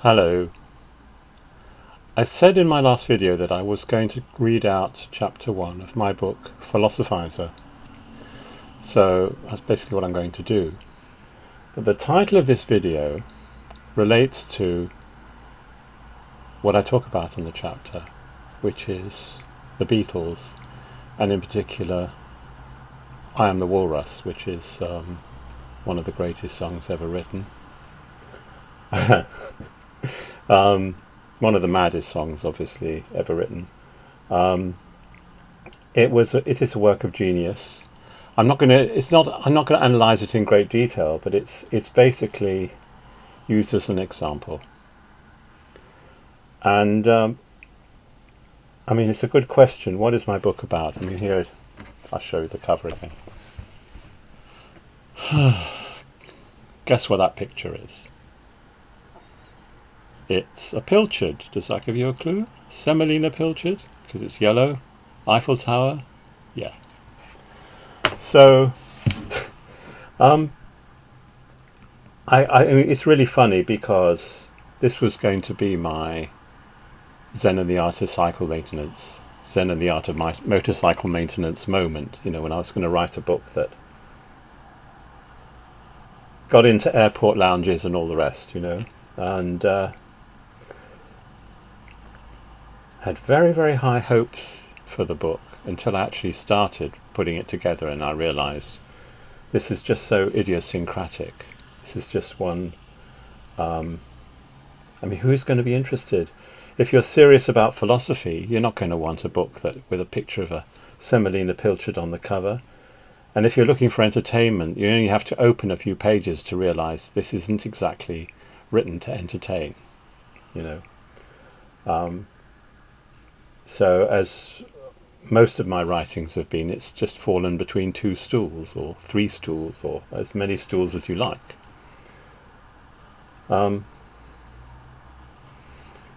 Hello. I said in my last video that I was going to read out chapter 1 of my book, Philosophizer. So that's basically what I'm going to do. But the title of this video relates to what I talk about in the chapter, which is the Beatles, and in particular, I Am the Walrus, which is one of the greatest songs ever written. One of the maddest songs, obviously, ever written. It is a work of genius. I'm not going to analyze it in great detail, but it's basically used as an example. And I mean, it's a good question. What is my book about? I mean, here I'll show you the cover again. Guess what that picture is? It's a pilchard. Does that give you a clue? Semolina pilchard, because it's yellow. Eiffel Tower, yeah. So, I mean, it's really funny because this was going to be my Zen and the Art of Cycle Maintenance, Zen and the Art of Motorcycle Maintenance moment. You know, when I was going to write a book that got into airport lounges and all the rest. You know, and had very, very high hopes for the book until I actually started putting it together, and I realized this is just so idiosyncratic. This is just one. I mean, who's going to be interested? If you're serious about philosophy, you're not going to want a book that with a picture of a Semolina pilchard on the cover. And if you're looking for entertainment, you only have to open a few pages to realize this isn't exactly written to entertain. You know. So as most of my writings have been, it's just fallen between 2 stools or 3 stools or as many stools as you like.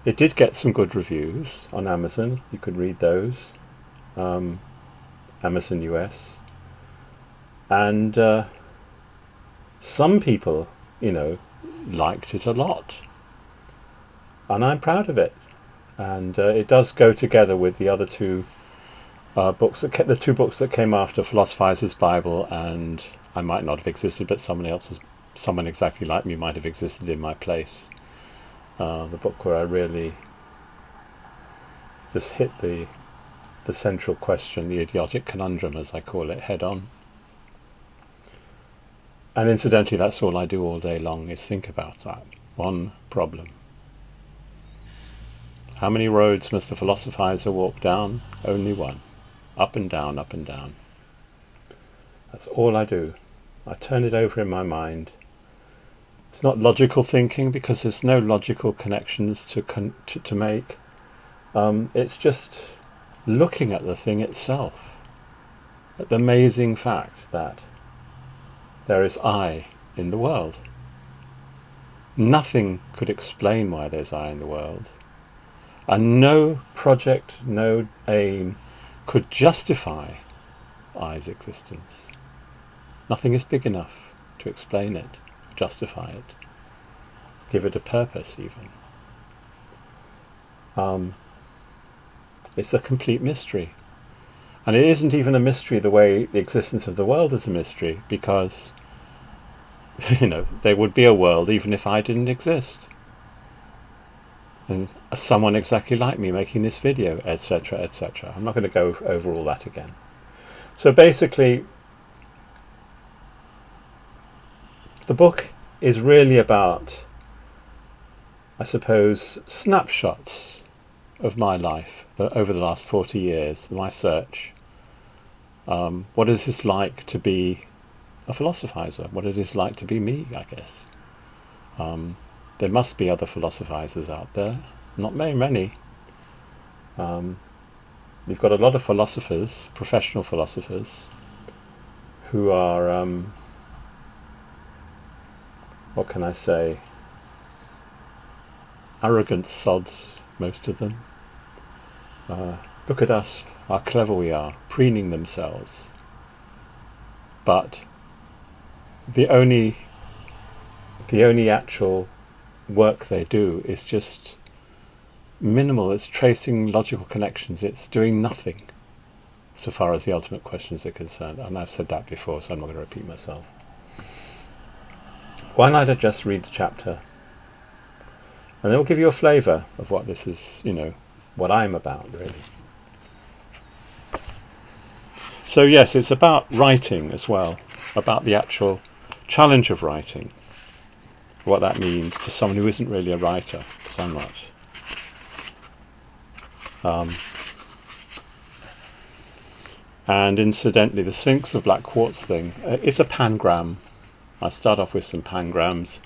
It did get some good reviews on Amazon. You could read those. Amazon US. And some people, you know, liked it a lot. And I'm proud of it. And it does go together with the other 2 books, the 2 books that came after Philosophizer's Bible and I Might Not Have Existed, but someone exactly like me might have existed in my place. The book where I really just hit the central question, the idiotic conundrum, as I call it, head on. And incidentally, that's all I do all day long is think about that one problem. How many roads must a philosophizer walk down? Only one. Up and down, up and down. That's all I do. I turn it over in my mind. It's not logical thinking because there's no logical connections to make. It's just looking at the thing itself. At the amazing fact that there is I in the world. Nothing could explain why there's I in the world. And no project, no aim could justify I's existence. Nothing is big enough to explain it, justify it, give it a purpose even. It's a complete mystery. And it isn't even a mystery the way the existence of the world is a mystery, because, you know, there would be a world even if I didn't exist. And someone exactly like me making this video, etc., etc. I'm not going to go over all that again. So basically, the book is really about, I suppose, snapshots of my life over the last 40 years, my search. What is this like to be a philosophizer? What is this like to be me, I guess? There must be other philosophizers out there. Not very many. You've got a lot of philosophers, professional philosophers, who are, what can I say, arrogant sods, most of them. Look at us, how clever we are, preening themselves. But the only actual work they do is just minimal. It's tracing logical connections. It's doing nothing so far as the ultimate questions are concerned. And I've said that before, so I'm not going to repeat myself. Why not I just read the chapter? And it will give you a flavour of what this is, what I'm about, really. So yes, it's about writing as well, about the actual challenge of writing, what that means to someone who isn't really a writer, because I'm not. And incidentally, the Sphinx of Black Quartz thing is a pangram. I start off with some pangrams.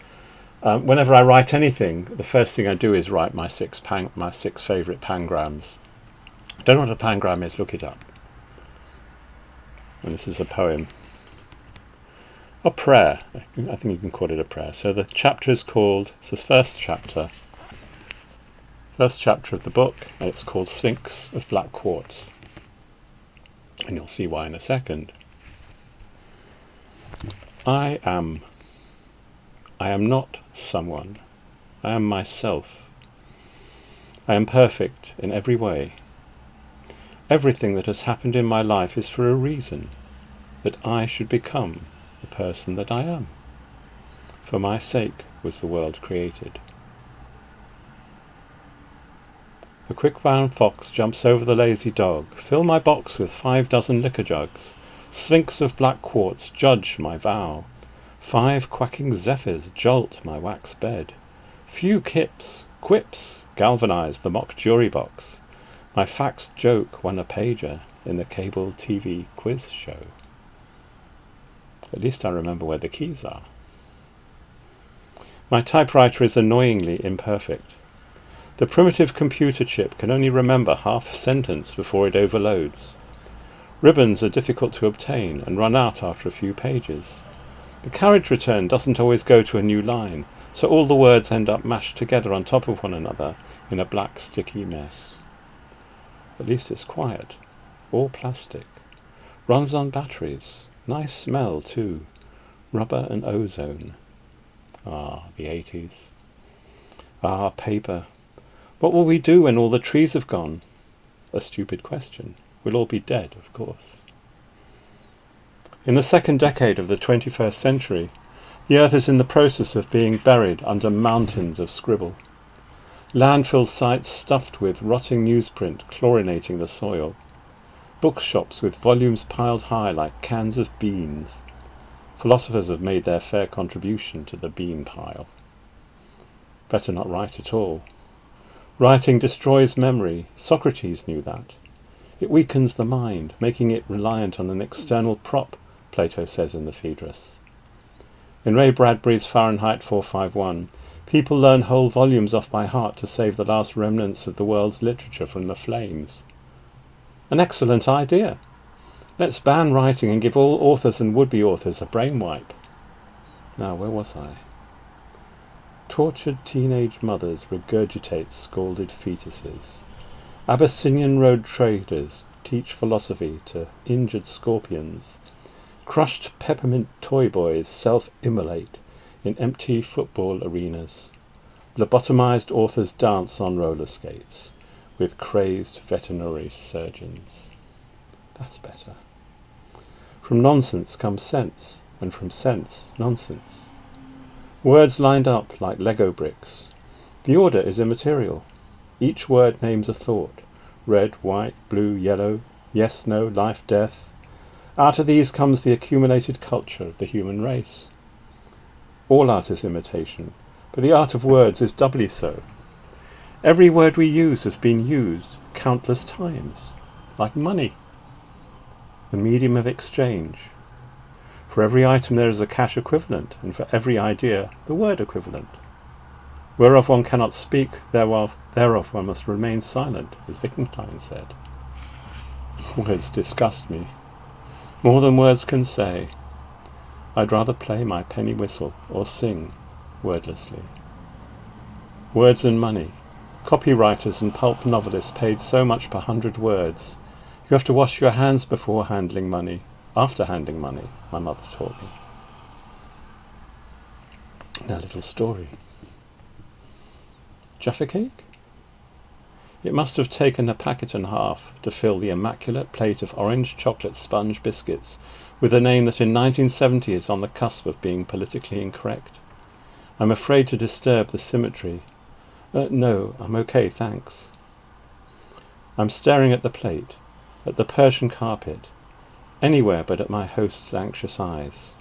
Whenever I write anything, the first thing I do is write my six favourite pangrams. Don't know what a pangram is, look it up. And this is a poem. A prayer. I think you can call it a prayer. So the chapter is called, it's the first chapter of the book, and it's called Sphinx of Black Quartz. And you'll see why in a second. I am not someone. I am myself. I am perfect in every way. Everything that has happened in my life is for a reason, that I should become the person that I am. For my sake was the world created. The quick brown fox jumps over the lazy dog. Fill my box with 5 dozen liquor jugs. Sphinx of black quartz, judge my vow. 5 quacking zephyrs jolt my wax bed. Few quips galvanize the mock jury box. My faxed joke won a pager in the cable TV quiz show. At least I remember where the keys are. My typewriter is annoyingly imperfect. The primitive computer chip can only remember half a sentence before it overloads. Ribbons are difficult to obtain and run out after a few pages. The carriage return doesn't always go to a new line, so all the words end up mashed together on top of one another in a black sticky mess. At least it's quiet. All plastic. Runs on batteries. Nice smell too. Rubber and ozone. Ah, the 80s. Ah, paper. What will we do when all the trees have gone? A stupid question. We'll all be dead, of course. In the second decade of the 21st century, the Earth is in the process of being buried under mountains of scribble. Landfill sites stuffed with rotting newsprint chlorinating the soil. Bookshops with volumes piled high like cans of beans. Philosophers have made their fair contribution to the bean pile. Better not write at all. Writing destroys memory. Socrates knew that. It weakens the mind, making it reliant on an external prop, Plato says in the Phaedrus. In Ray Bradbury's Fahrenheit 451, people learn whole volumes off by heart to save the last remnants of the world's literature from the flames. An excellent idea. Let's ban writing and give all authors and would-be authors a brain wipe. Now, where was I? Tortured teenage mothers regurgitate scalded fetuses. Abyssinian road traders teach philosophy to injured scorpions. Crushed peppermint toy boys self-immolate in empty football arenas. Lobotomized authors dance on roller skates with crazed veterinary surgeons. That's better. From nonsense comes sense, and from sense, nonsense. Words lined up like Lego bricks. The order is immaterial. Each word names a thought. Red, white, blue, yellow, yes, no, life, death. Out of these comes the accumulated culture of the human race. All art is imitation, but the art of words is doubly so. Every word we use has been used countless times, like money, the medium of exchange. For every item there is a cash equivalent, and for every idea the word equivalent. Whereof one cannot speak, thereof one must remain silent, as Wittgenstein said. Words disgust me, more than words can say. I'd rather play my penny whistle or sing wordlessly. Words and money. Copywriters and pulp novelists paid so much per 100 words. You have to wash your hands before handling money. After handling money, my mother taught me. Now, a little story. Jaffa Cake? It must have taken a packet and a half to fill the immaculate plate of orange chocolate sponge biscuits with a name that in 1970 is on the cusp of being politically incorrect. I'm afraid to disturb the symmetry. No, I'm okay, thanks. I'm staring at the plate, at the Persian carpet, anywhere but at my host's anxious eyes.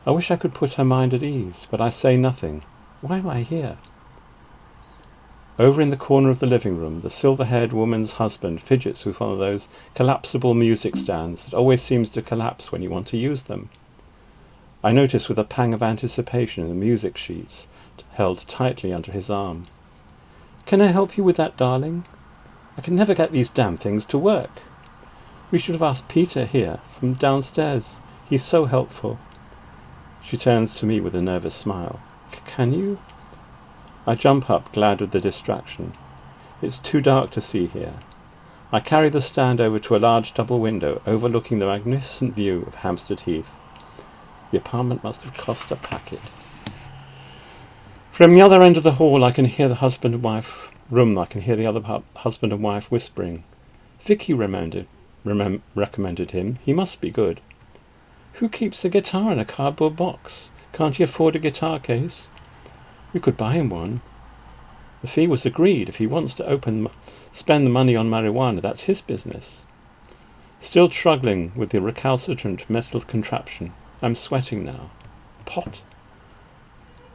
I wish I could put her mind at ease, but I say nothing. Why am I here? Over in the corner of the living room, the silver-haired woman's husband fidgets with one of those collapsible music stands that always seems to collapse when you want to use them. I notice with a pang of anticipation the music sheets held tightly under his arm. Can I help you with that, darling? I can never get these damn things to work. We should have asked Peter here, from downstairs. He's so helpful. She turns to me with a nervous smile. Can you? I jump up, glad of the distraction. It's too dark to see here. I carry the stand over to a large double window overlooking the magnificent view of Hampstead Heath. The apartment must have cost a packet. From the other end of the hall I can hear the husband and wife whispering. Vicky recommended him. He must be good. Who keeps a guitar in a cardboard box? Can't he afford a guitar case? We could buy him one. The fee was agreed. If he wants to spend the money on marijuana, that's his business. Still struggling with the recalcitrant metal contraption, I'm sweating now. Pot.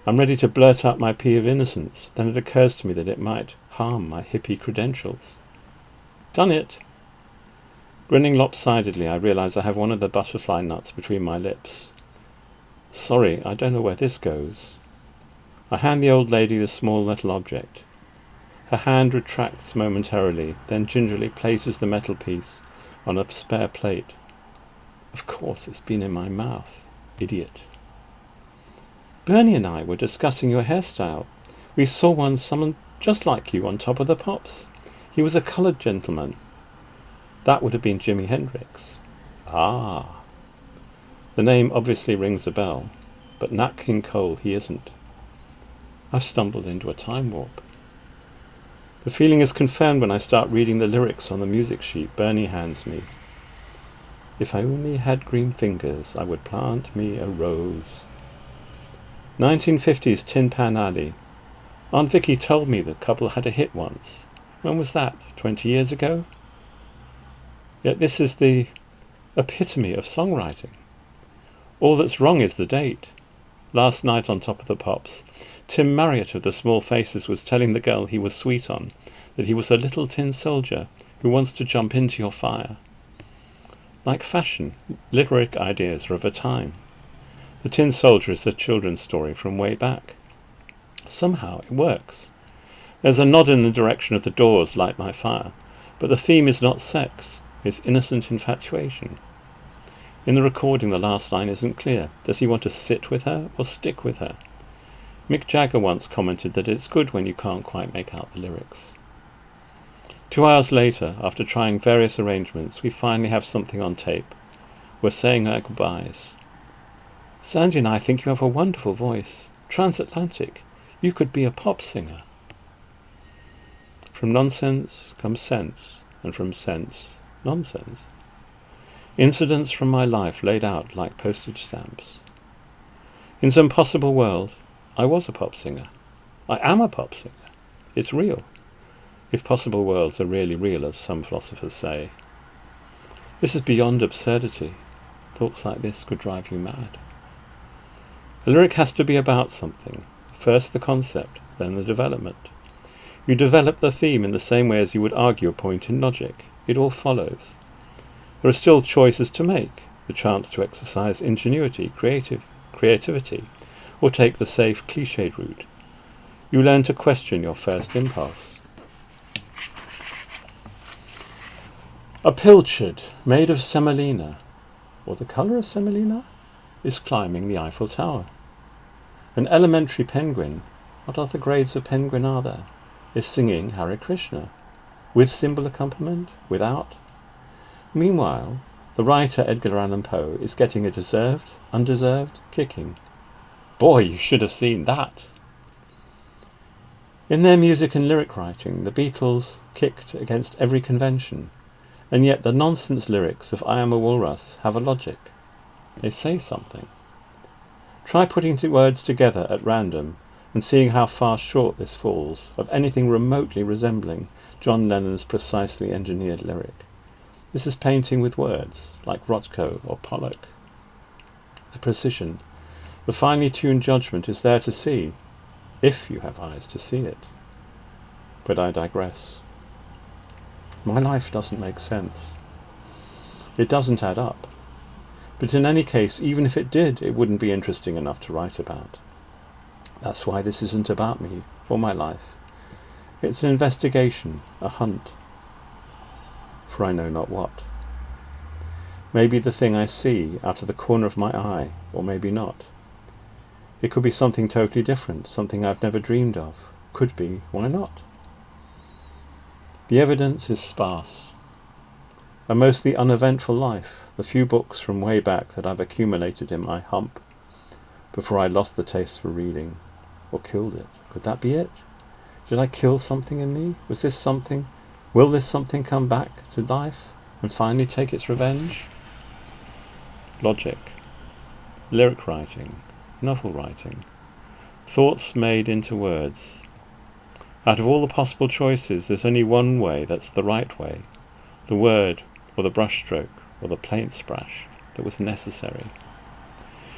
I'm ready to blurt out my plea of innocence. Then it occurs to me that it might harm my hippie credentials. Done it. Grinning lopsidedly, I realise I have one of the butterfly nuts between my lips. Sorry, I don't know where this goes. I hand the old lady the small metal object. Her hand retracts momentarily, then gingerly places the metal piece on a spare plate. Of course, it's been in my mouth. Idiot. Bernie and I were discussing your hairstyle. We saw someone just like you on Top of the Pops. He was a coloured gentleman. That would have been Jimi Hendrix. Ah. The name obviously rings a bell, but Nat King Cole he isn't. I've stumbled into a time warp. The feeling is confirmed when I start reading the lyrics on the music sheet Bernie hands me. If I only had green fingers, I would plant me a rose. 1950s Tin Pan Alley. Aunt Vicky told me the couple had a hit once. When was that? 20 years ago? Yet this is the epitome of songwriting. All that's wrong is the date. Last night on Top of the Pops, Tim Marriott of the Small Faces was telling the girl he was sweet on that he was a little tin soldier who wants to jump into your fire. Like fashion, lyric ideas are of a time. The Tin Soldier is a children's story from way back. Somehow it works. There's a nod in the direction of the Doors' Light My Fire, but the theme is not sex, it's innocent infatuation. In the recording the last line isn't clear. Does he want to sit with her or stick with her? Mick Jagger once commented that it's good when you can't quite make out the lyrics. 2 hours later, after trying various arrangements, we finally have something on tape. We're saying our goodbyes. Sandy and I think you have a wonderful voice. Transatlantic. You could be a pop singer. From nonsense comes sense, and from sense, nonsense. Incidents from my life laid out like postage stamps. In some possible world, I was a pop singer. I am a pop singer. It's real. If possible worlds are really real, as some philosophers say. This is beyond absurdity. Thoughts like this could drive you mad. A lyric has to be about something. First the concept, then the development. You develop the theme in the same way as you would argue a point in logic. It all follows. There are still choices to make, the chance to exercise ingenuity, creativity, or take the safe, cliched route. You learn to question your first impulse. A pilchard made of semolina, or the colour of semolina, is climbing the Eiffel Tower. An elementary penguin, what other grades of penguin are there, is singing Hare Krishna, with cymbal accompaniment, without. Meanwhile, the writer Edgar Allan Poe is getting a deserved, undeserved kicking. Boy, you should have seen that! In their music and lyric writing, the Beatles kicked against every convention, and yet the nonsense lyrics of I Am a Walrus have a logic. They say something. Try putting two words together at random and seeing how far short this falls of anything remotely resembling John Lennon's precisely engineered lyric. This is painting with words, like Rothko or Pollock. The precision, the finely tuned judgment is there to see, if you have eyes to see it. But I digress. My life doesn't make sense. It doesn't add up. But in any case, even if it did, it wouldn't be interesting enough to write about. That's why this isn't about me or my life. It's an investigation, a hunt, for I know not what. Maybe the thing I see out of the corner of my eye, or maybe not. It could be something totally different, something I've never dreamed of. Could be, why not? The evidence is sparse. A mostly uneventful life, the few books from way back that I've accumulated in my hump before I lost the taste for reading, or killed it. Could that be it? Did I kill something in me? Was this something? Will this something come back to life and finally take its revenge? Logic, lyric writing, novel writing, thoughts made into words. Out of all the possible choices, there's only one way that's the right way, the word or the brushstroke or the paint splash that was necessary.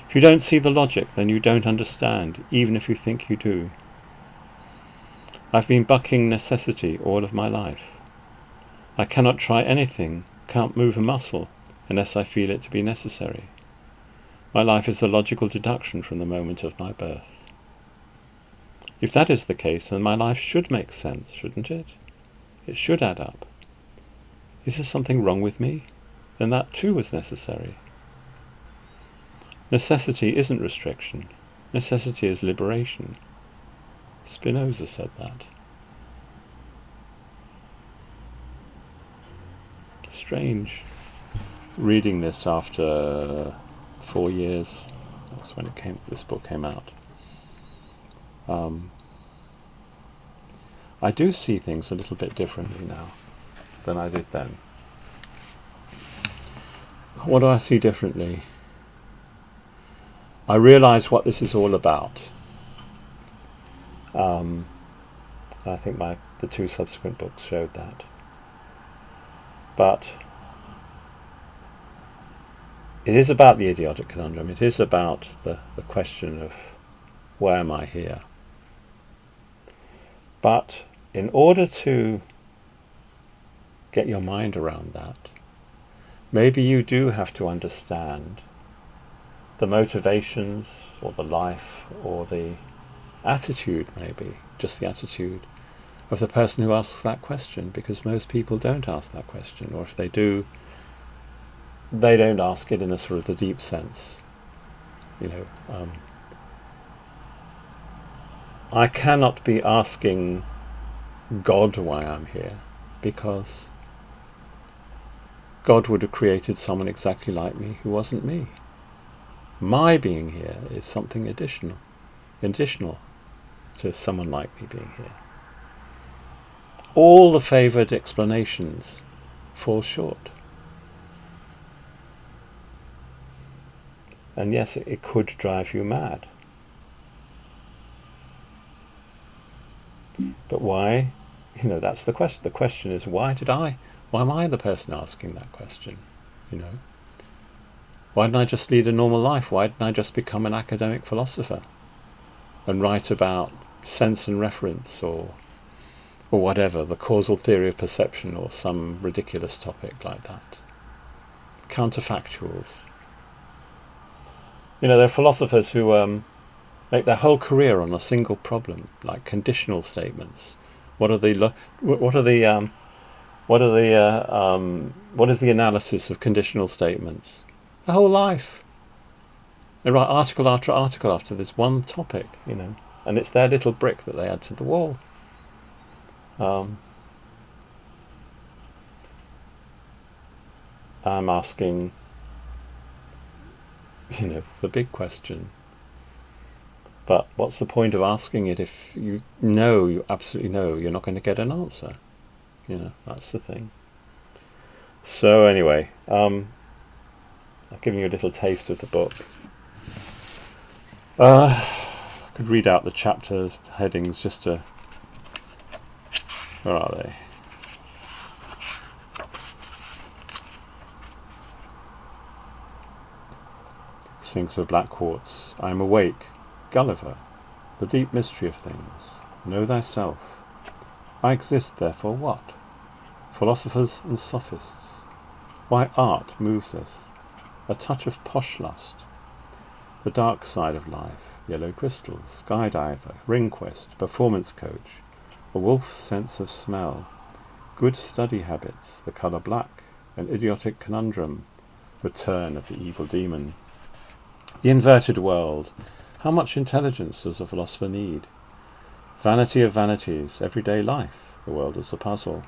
If you don't see the logic, then you don't understand, even if you think you do. I've been bucking necessity all of my life. I cannot try anything, can't move a muscle, unless I feel it to be necessary. My life is a logical deduction from the moment of my birth. If that is the case, then my life should make sense, shouldn't it? It should add up. Is there something wrong with me? Then that too was necessary. Necessity isn't restriction. Necessity is liberation. Spinoza said that. Strange reading this after 4 years. That's when this book came out. I do see things a little bit differently now than I did then. What do I see differently? I realise what this is all about. I think the 2 subsequent books showed that. But it is about the idiotic conundrum. It is about the question of why am I here? But in order to get your mind around that, maybe you do have to understand the motivations or the life or the attitude, maybe, just the attitude of the person who asks that question, because most people don't ask that question, or if they do, they don't ask it in a sort of the deep sense. I cannot be asking God why I'm here, because God would have created someone exactly like me who wasn't me. My being here is something additional to someone like me being here. All the favoured explanations fall short. And yes, it could drive you mad. But why? That's the question. The question is, why am I the person asking that question? Why didn't I just lead a normal life? Why didn't I just become an academic philosopher and write about sense and reference or whatever, the causal theory of perception or some ridiculous topic like that? Counterfactuals. There are philosophers who make their whole career on a single problem, like conditional statements. What is the analysis of conditional statements? The whole life. They write article after article after this one topic, and it's their little brick that they add to the wall. I'm asking, the big question. But what's the point of asking it if you absolutely know you're not going to get an answer? That's the thing. So anyway, I've given you a little taste of the book. I could read out the chapter headings just to... Where are they? Sphinx of Black Quartz. I am awake. Gulliver. The deep mystery of things. Know thyself. I exist, therefore what? Philosophers and sophists. Why art moves us. A touch of posh lust. The dark side of life. Yellow crystals. Skydiver. Ring quest. Performance coach. A wolf's sense of smell. Good study habits. The colour black. An idiotic conundrum. Return of the evil demon. The inverted world. How much intelligence does a philosopher need? Vanity of vanities. Everyday life. The world is a puzzle.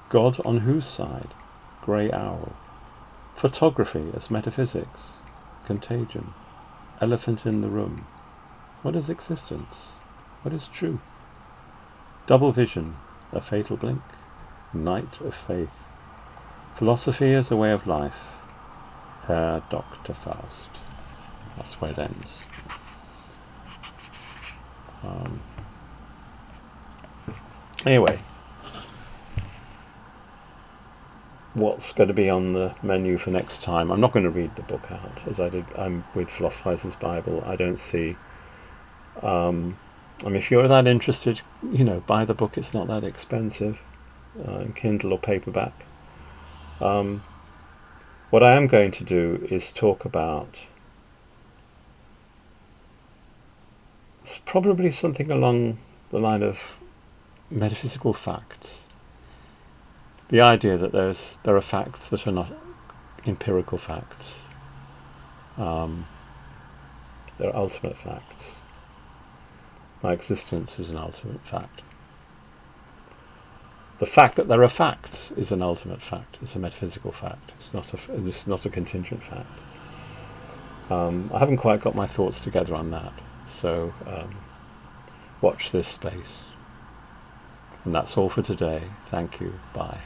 God on whose side? Grey owl. Photography as metaphysics. Contagion. Elephant in the room. What is existence? What is truth? Double vision. A fatal blink. Night of faith. Philosophy as a way of life. Herr Dr. Faust. That's where it ends. Anyway, what's going to be on the menu for next time? I'm not going to read the book out as I did. I'm with Philosophizer's Bible. I don't see. If you're that interested, buy the book. It's not that expensive, in Kindle or paperback. What I am going to do is talk about. It's probably something along the line of metaphysical facts. The idea that there are facts that are not empirical facts. There are ultimate facts. My existence is an ultimate fact. The fact that there are facts is an ultimate fact. It's a metaphysical fact. It's not a contingent fact. I haven't quite got my thoughts together on that. So watch this space. And that's all for today. Thank you. Bye.